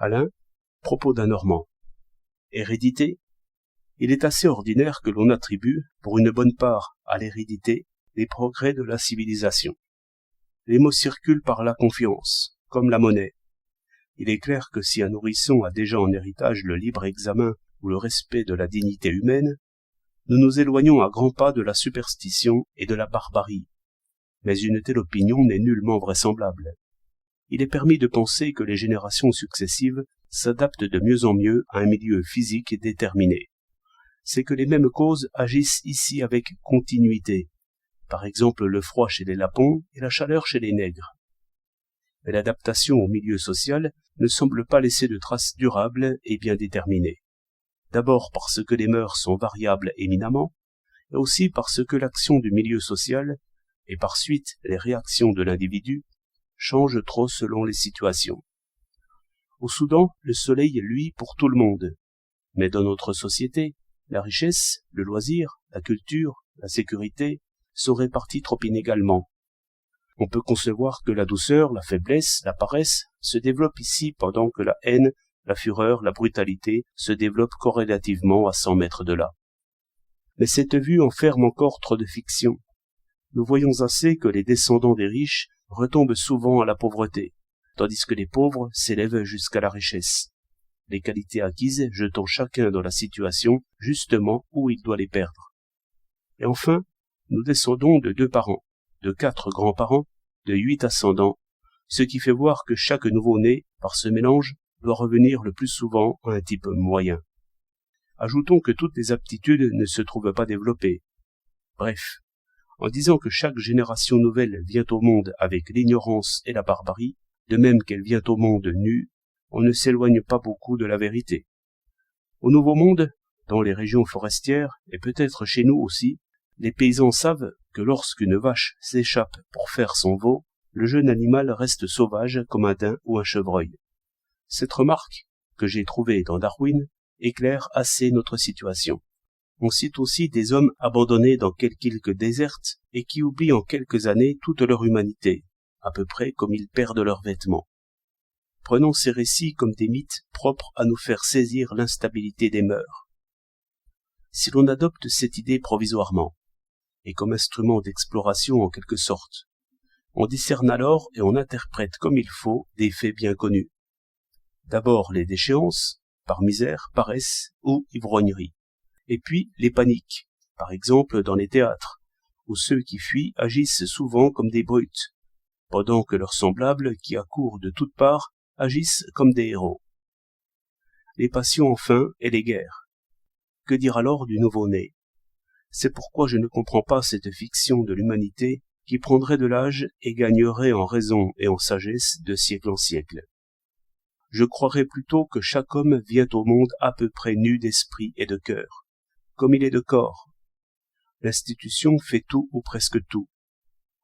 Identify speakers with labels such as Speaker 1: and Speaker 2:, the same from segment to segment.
Speaker 1: Alain, propos d'un Normand. Hérédité. Il est assez ordinaire que l'on attribue, pour une bonne part, à l'hérédité, les progrès de la civilisation. Les mots circulent par la confiance, comme la monnaie. Il est clair que si un nourrisson a déjà en héritage le libre examen ou le respect de la dignité humaine, nous nous éloignons à grands pas de la superstition et de la barbarie. Mais une telle opinion n'est nullement vraisemblable. Il est permis de penser que les générations successives s'adaptent de mieux en mieux à un milieu physique déterminé. C'est que les mêmes causes agissent ici avec continuité. Par exemple, le froid chez les lapons et la chaleur chez les nègres. Mais l'adaptation au milieu social ne semble pas laisser de traces durables et bien déterminées. D'abord parce que les mœurs sont variables éminemment, et aussi parce que l'action du milieu social, et par suite les réactions de l'individu, changent trop selon les situations. Au Soudan, le soleil luit pour tout le monde, mais dans notre société, la richesse, le loisir, la culture, la sécurité sont répartis trop inégalement. On peut concevoir que la douceur, la faiblesse, la paresse se développent ici pendant que la haine, la fureur, la brutalité se développent corrélativement à 100 mètres de là. Mais cette vue enferme encore trop de fiction. Nous voyons assez que les descendants des riches retombent souvent à la pauvreté, tandis que les pauvres s'élèvent jusqu'à la richesse, les qualités acquises jetant chacun dans la situation justement où il doit les perdre. Et enfin, nous descendons de 2 parents, de 4 grands-parents, de 8 ascendants, ce qui fait voir que chaque nouveau-né, par ce mélange, doit revenir le plus souvent à un type moyen. Ajoutons que toutes les aptitudes ne se trouvent pas développées. Bref, en disant que chaque génération nouvelle vient au monde avec l'ignorance et la barbarie, de même qu'elle vient au monde nue, on ne s'éloigne pas beaucoup de la vérité. Au Nouveau Monde, dans les régions forestières, et peut-être chez nous aussi, les paysans savent que lorsqu'une vache s'échappe pour faire son veau, le jeune animal reste sauvage comme un daim ou un chevreuil. Cette remarque, que j'ai trouvée dans Darwin, éclaire assez notre situation. On cite aussi des hommes abandonnés dans quelque île déserte et qui oublient en quelques années toute leur humanité, à peu près comme ils perdent leurs vêtements. Prenons ces récits comme des mythes propres à nous faire saisir l'instabilité des mœurs. Si l'on adopte cette idée provisoirement, et comme instrument d'exploration en quelque sorte, on discerne alors et on interprète comme il faut des faits bien connus. D'abord les déchéances, par misère, paresse ou ivrognerie, et puis les paniques, par exemple dans les théâtres, où ceux qui fuient agissent souvent comme des brutes, pendant que leurs semblables qui accourent de toutes parts agissent comme des héros. Les passions enfin et les guerres. Que dire alors du nouveau-né? C'est pourquoi je ne comprends pas cette fiction de l'humanité qui prendrait de l'âge et gagnerait en raison et en sagesse de siècle en siècle. Je croirais plutôt que chaque homme vient au monde à peu près nu d'esprit et de cœur, comme il est de corps. L'institution fait tout ou presque tout.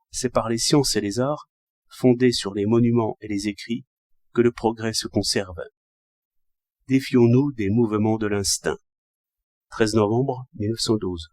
Speaker 1: C'est par les sciences et les arts, fondés sur les monuments et les écrits, que le progrès se conserve. Défions-nous des mouvements de l'instinct. 13 novembre 1912.